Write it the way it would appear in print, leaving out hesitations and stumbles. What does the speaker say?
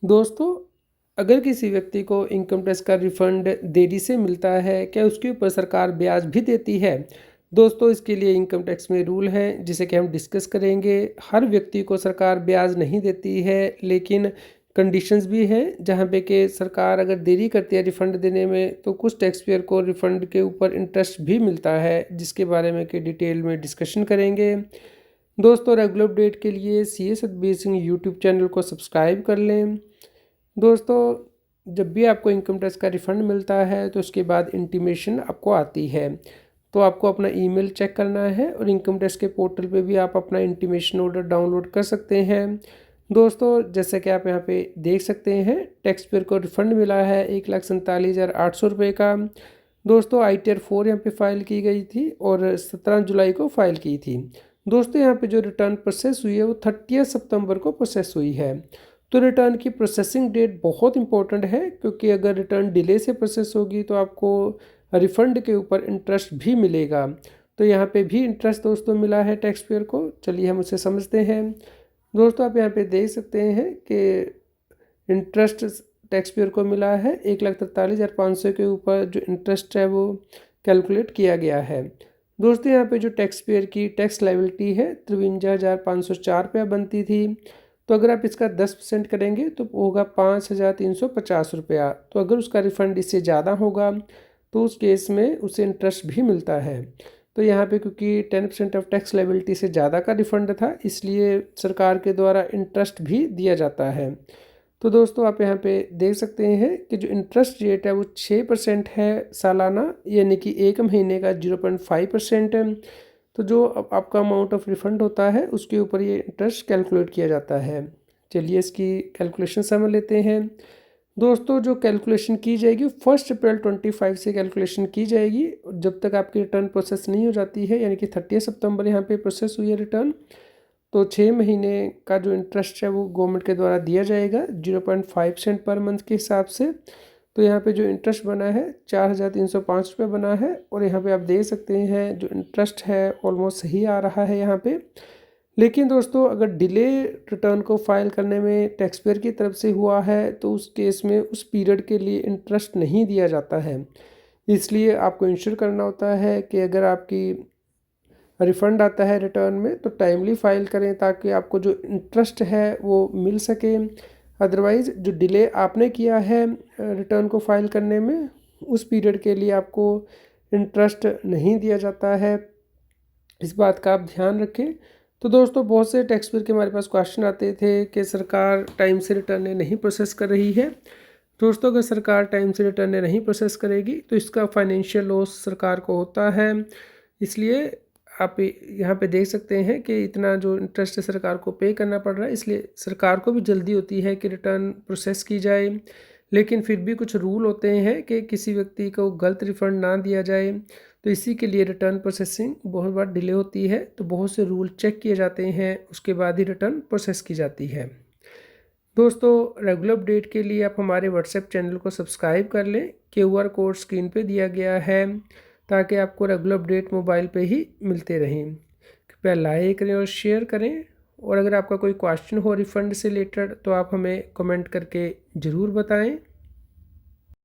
दोस्तों, अगर किसी व्यक्ति को इनकम टैक्स का रिफंड देरी से मिलता है, क्या उसके ऊपर सरकार ब्याज भी देती है? दोस्तों, इसके लिए इनकम टैक्स में रूल हैं जिसे कि हम डिस्कस करेंगे। हर व्यक्ति को सरकार ब्याज नहीं देती है, लेकिन कंडीशंस भी हैं जहाँ पे कि सरकार अगर देरी करती है रिफ़ंड देने में तो कुछ टैक्स पेयर को रिफ़ंड के ऊपर इंटरेस्ट भी मिलता है, जिसके बारे में कि डिटेल में डिस्कशन करेंगे। दोस्तों, रेगुलर अपडेट के लिए सी ए सतबीर सिंह यूट्यूब चैनल को सब्सक्राइब कर लें। दोस्तों, जब भी आपको इनकम टैक्स का रिफ़ंड मिलता है तो उसके बाद इंटीमेशन आपको आती है, तो आपको अपना ईमेल चेक करना है और इनकम टैक्स के पोर्टल पे भी आप अपना इंटीमेशन ऑर्डर डाउनलोड कर सकते हैं। दोस्तों, जैसे कि आप यहाँ पे देख सकते हैं, टैक्स पेयर को रिफ़ंड मिला है 1,47,800 रुपये का। दोस्तों, ITR 4 यहाँ पे फ़ाइल की गई थी और 17 जुलाई को फ़ाइल की थी। दोस्तों, यहाँ पे जो रिटर्न प्रोसेस हुई है वो 30 सितंबर को प्रोसेस हुई है। तो रिटर्न की प्रोसेसिंग डेट बहुत इंपॉर्टेंट है, क्योंकि अगर रिटर्न डिले से प्रोसेस होगी तो आपको रिफ़ंड के ऊपर इंटरेस्ट भी मिलेगा। तो यहाँ पे भी इंटरेस्ट दोस्तों मिला है टैक्स पेयर को। चलिए हम उसे समझते हैं। दोस्तों, आप यहाँ पे देख सकते हैं कि इंटरेस्ट टैक्स पेयर को मिला है 1,43,500 के ऊपर जो इंटरेस्ट है वो कैलकुलेट किया गया है। दोस्तों, यहाँ पे जो टैक्स पेयर की टैक्स लायबिलिटी है 53,504 रुपया बनती थी। तो अगर आप इसका 10% करेंगे तो होगा 5,350 रुपया। तो अगर उसका रिफ़ंड इससे ज़्यादा होगा तो उस केस में उसे इंटरेस्ट भी मिलता है। तो यहाँ पे क्योंकि 10% ऑफ टैक्स लायबिलिटी से ज़्यादा का रिफ़ंड था, इसलिए सरकार के द्वारा इंटरेस्ट भी दिया जाता है। तो दोस्तों, आप यहाँ पे देख सकते हैं कि जो इंटरेस्ट रेट है वो 6% है सालाना, यानी कि एक महीने का 0.5% है। तो जो आपका अमाउंट ऑफ रिफ़ंड होता है उसके ऊपर ये इंटरेस्ट कैलकुलेट किया जाता है। चलिए इसकी कैलकुलेशन समझ लेते हैं। दोस्तों, जो कैलकुलेशन की जाएगी 1 अप्रैल 25 से कैलकुलेशन की जाएगी, जब तक आपकी रिटर्न प्रोसेस नहीं हो जाती है, यानी कि 30 सितंबर यहाँ पे प्रोसेस हुई है रिटर्न। तो 6 महीने का जो इंटरेस्ट है वो गवर्नमेंट के द्वारा दिया जाएगा 0.5% पर मंथ के हिसाब से। तो यहाँ पे जो इंटरेस्ट बना है 4,305 रुपये बना है, और यहाँ पे आप देख सकते हैं जो इंटरेस्ट है ऑलमोस्ट सही आ रहा है यहाँ पे। लेकिन दोस्तों, अगर डिले रिटर्न को फाइल करने में टैक्स पेयर की तरफ से हुआ है तो उस केस में उस पीरियड के लिए इंटरेस्ट नहीं दिया जाता है। इसलिए आपको इंश्योर करना होता है कि अगर आपकी रिफ़ंड आता है रिटर्न में तो टाइमली फ़ाइल करें, ताकि आपको जो इंटरेस्ट है वो मिल सके। अदरवाइज़ जो डिले आपने किया है रिटर्न को फाइल करने में, उस पीरियड के लिए आपको इंटरेस्ट नहीं दिया जाता है। इस बात का आप ध्यान रखें। तो दोस्तों, बहुत से टैक्स पेयर के हमारे पास क्वेश्चन आते थे कि सरकार टाइम से रिटर्न नहीं प्रोसेस कर रही है। दोस्तों, अगर सरकार टाइम से रिटर्न नहीं प्रोसेस करेगी तो इसका फाइनेंशियल लॉस सरकार को होता है। इसलिए आप यहाँ पे देख सकते हैं कि इतना जो इंटरेस्ट सरकार को पे करना पड़ रहा है, इसलिए सरकार को भी जल्दी होती है कि रिटर्न प्रोसेस की जाए। लेकिन फिर भी कुछ रूल होते हैं कि किसी व्यक्ति को गलत रिफ़ंड ना दिया जाए, तो इसी के लिए रिटर्न प्रोसेसिंग बहुत बार डिले होती है। तो बहुत से रूल चेक किए जाते हैं, उसके बाद ही रिटर्न प्रोसेस की जाती है। दोस्तों, रेगुलर अपडेट के लिए आप हमारे व्हाट्सएप चैनल को सब्सक्राइब कर लें। QR कोड स्क्रीन पे दिया गया है, ताकि आपको रेगुलर अपडेट मोबाइल पे ही मिलते रहें। कृपया लाइक करें और शेयर करें। और अगर आपका कोई क्वेश्चन हो रिफ़ंड से रिलेटेड तो आप हमें कमेंट करके ज़रूर बताएं।